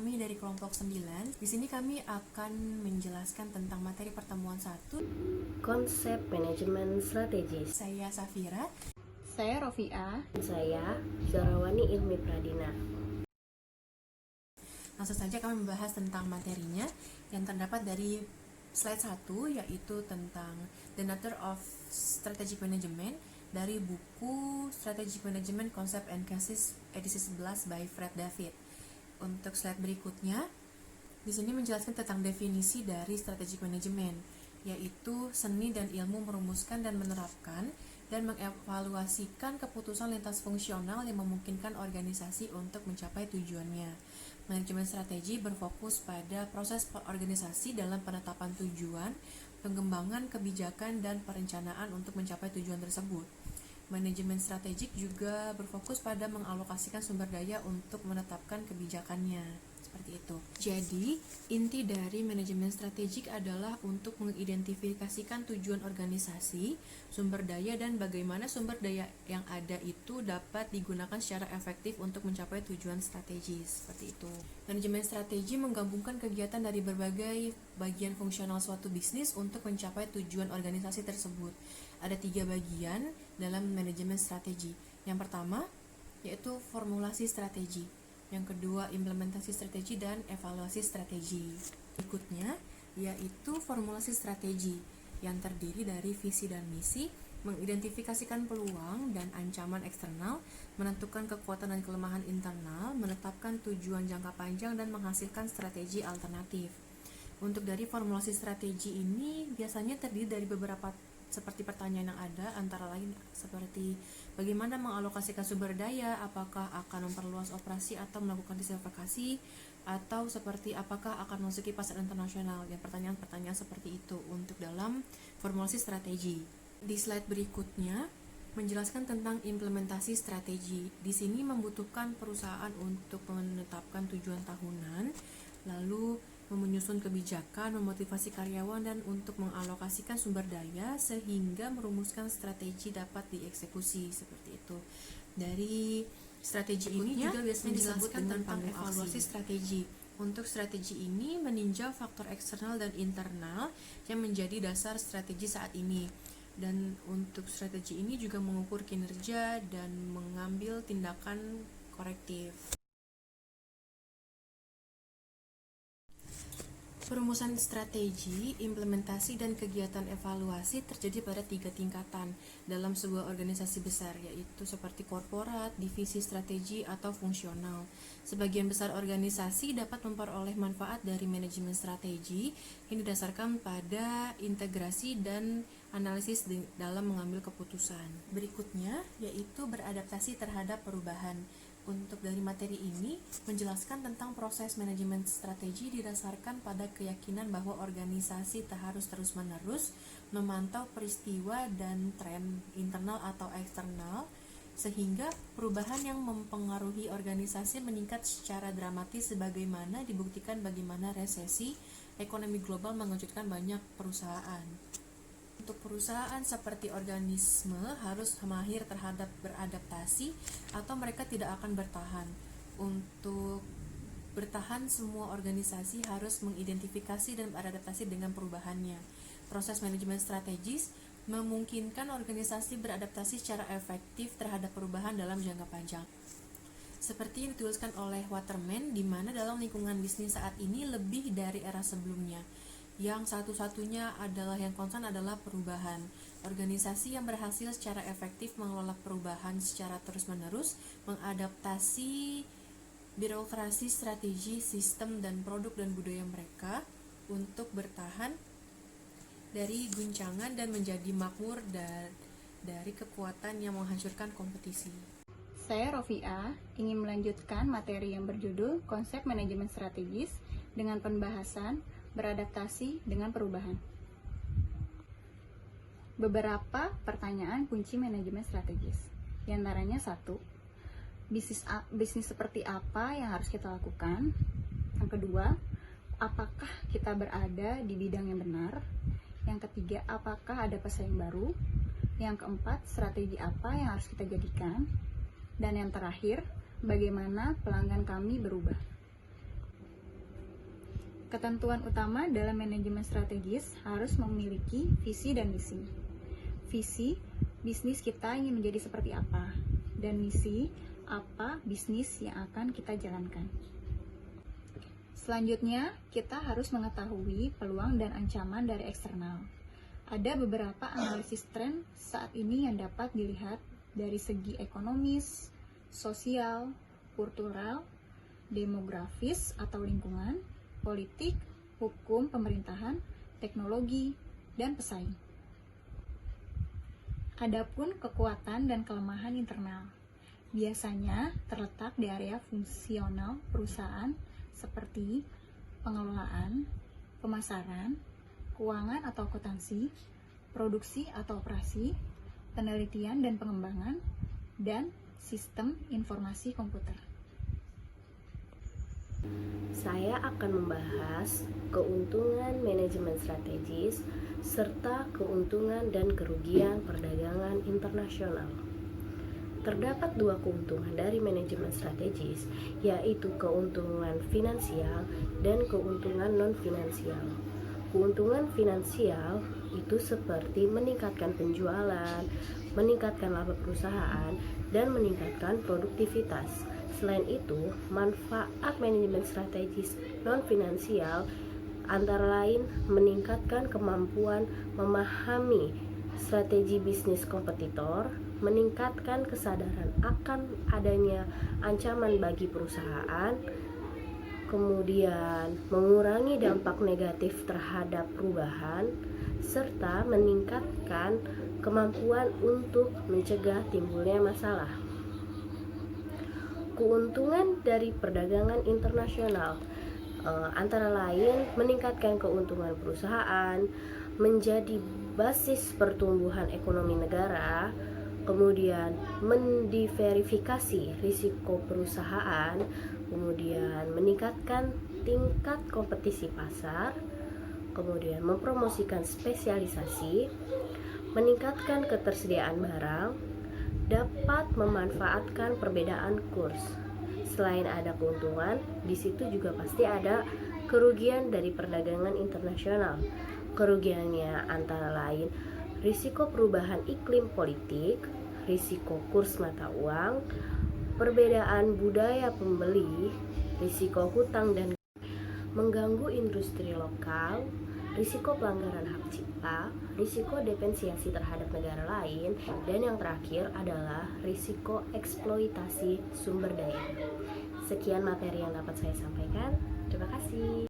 kami dari kelompok 9. Di sini kami akan menjelaskan tentang materi pertemuan 1. Konsep manajemen strategis. Saya Safira. Saya Rofiah. Saya Zorawani Ilmi Pradina. Langsung saja kami membahas tentang materinya yang terdapat dari slide 1, yaitu tentang The Nature of Strategic Management dari buku Strategic Management Concept and Cases edisi 11 by Fred David. Untuk slide berikutnya, di sini menjelaskan tentang definisi dari strategic management, yaitu seni dan ilmu merumuskan dan menerapkan dan mengevaluasikan keputusan lintas fungsional yang memungkinkan organisasi untuk mencapai tujuannya. Manajemen strategi berfokus pada proses organisasi dalam penetapan tujuan, pengembangan kebijakan, dan perencanaan untuk mencapai tujuan tersebut. Manajemen strategik juga berfokus pada mengalokasikan sumber daya untuk menetapkan kebijakannya. Seperti itu. Jadi, inti dari manajemen strategik adalah untuk mengidentifikasikan tujuan organisasi, sumber daya, dan bagaimana sumber daya yang ada itu dapat digunakan secara efektif untuk mencapai tujuan strategis. Seperti itu. Manajemen strategi menggabungkan kegiatan dari berbagai bagian fungsional suatu bisnis untuk mencapai tujuan organisasi tersebut. Ada 3 bagian dalam manajemen strategi. Yang pertama, yaitu formulasi strategi. Yang kedua, implementasi strategi dan evaluasi strategi. Berikutnya, yaitu formulasi strategi yang terdiri dari visi dan misi, mengidentifikasikan peluang dan ancaman eksternal, menentukan kekuatan dan kelemahan internal, menetapkan tujuan jangka panjang, dan menghasilkan strategi alternatif. Untuk dari formulasi strategi ini biasanya terdiri dari beberapa seperti pertanyaan yang ada, antara lain seperti bagaimana mengalokasikan sumber daya, apakah akan memperluas operasi atau melakukan diversifikasi, atau seperti apakah akan memasuki pasar internasional. Dan pertanyaan-pertanyaan seperti itu untuk dalam formulasi strategi. Di slide berikutnya menjelaskan tentang implementasi strategi. Di sini membutuhkan perusahaan untuk menetapkan tujuan tahunan, lalu menyusun kebijakan, memotivasi karyawan, dan untuk mengalokasikan sumber daya sehingga merumuskan strategi dapat dieksekusi. Seperti itu. Dari strategi ini juga biasanya disebutkan tentang evaluasi strategi. Untuk strategi ini meninjau faktor eksternal dan internal yang menjadi dasar strategi saat ini. Dan untuk strategi ini juga mengukur kinerja dan mengambil tindakan korektif. Perumusan strategi, implementasi, dan kegiatan evaluasi terjadi pada 3 tingkatan dalam sebuah organisasi besar, yaitu seperti korporat, divisi strategi, atau fungsional. Sebagian besar organisasi dapat memperoleh manfaat dari manajemen strategi yang didasarkan pada integrasi dan analisis dalam mengambil keputusan. Berikutnya, yaitu beradaptasi terhadap perubahan. Untuk dari materi ini menjelaskan tentang proses manajemen strategi didasarkan pada keyakinan bahwa organisasi harus terus-menerus memantau peristiwa dan tren internal atau eksternal sehingga perubahan yang mempengaruhi organisasi meningkat secara dramatis sebagaimana dibuktikan bagaimana resesi ekonomi global mengejutkan banyak perusahaan. Untuk perusahaan seperti organisme harus mahir terhadap beradaptasi atau mereka tidak akan bertahan. Untuk bertahan, semua organisasi harus mengidentifikasi dan beradaptasi dengan perubahannya. Proses manajemen strategis memungkinkan organisasi beradaptasi secara efektif terhadap perubahan dalam jangka panjang. Seperti yang dituliskan oleh Waterman, di mana dalam lingkungan bisnis saat ini lebih dari era sebelumnya. Yang satu-satunya adalah yang konstan adalah perubahan. Organisasi yang berhasil secara efektif mengelola perubahan secara terus-menerus, mengadaptasi birokrasi, strategi, sistem, dan produk dan budaya mereka untuk bertahan dari guncangan dan menjadi makmur dari kekuatan yang menghancurkan kompetisi. Saya Rofiah, ingin melanjutkan materi yang berjudul Konsep Manajemen Strategis dengan pembahasan beradaptasi dengan perubahan. Beberapa pertanyaan kunci manajemen strategis. Di antaranya 1, bisnis seperti apa yang harus kita lakukan? Yang kedua, apakah kita berada di bidang yang benar? Yang ketiga, apakah ada pesaing baru? Yang keempat, strategi apa yang harus kita jadikan? Dan yang terakhir, bagaimana pelanggan kami berubah? Ketentuan utama dalam manajemen strategis harus memiliki visi dan misi. Visi, bisnis kita ingin menjadi seperti apa, dan misi, apa bisnis yang akan kita jalankan. Selanjutnya, kita harus mengetahui peluang dan ancaman dari eksternal. Ada beberapa analisis tren saat ini yang dapat dilihat dari segi ekonomis, sosial, kultural, demografis atau lingkungan, politik, hukum pemerintahan, teknologi, dan pesaing. Adapun kekuatan dan kelemahan internal biasanya terletak di area fungsional perusahaan seperti pengelolaan, pemasaran, keuangan atau akuntansi, produksi atau operasi, penelitian dan pengembangan, dan sistem informasi komputer. Saya akan membahas keuntungan manajemen strategis serta keuntungan dan kerugian perdagangan internasional. Terdapat dua keuntungan dari manajemen strategis, yaitu keuntungan finansial dan keuntungan non-finansial. Keuntungan finansial itu seperti meningkatkan penjualan, meningkatkan laba perusahaan, dan meningkatkan produktivitas. Selain itu, manfaat manajemen strategis non-finansial antara lain meningkatkan kemampuan memahami strategi bisnis kompetitor, meningkatkan kesadaran akan adanya ancaman bagi perusahaan, kemudian mengurangi dampak negatif terhadap perubahan, serta meningkatkan kemampuan untuk mencegah timbulnya masalah. Keuntungan dari perdagangan internasional antara lain meningkatkan keuntungan perusahaan, menjadi basis pertumbuhan ekonomi negara, kemudian mendiverifikasi risiko perusahaan, kemudian meningkatkan tingkat kompetisi pasar, kemudian mempromosikan spesialisasi, meningkatkan ketersediaan barang, dapat memanfaatkan perbedaan kurs. Selain ada keuntungan, di situ juga pasti ada kerugian dari perdagangan internasional. Kerugiannya antara lain risiko perubahan iklim politik, risiko kurs mata uang, perbedaan budaya pembeli, risiko hutang dan mengganggu industri lokal, risiko pelanggaran hak cipta, risiko depensiasi terhadap negara lain, dan yang terakhir adalah risiko eksploitasi sumber daya. Sekian materi yang dapat saya sampaikan. Terima kasih.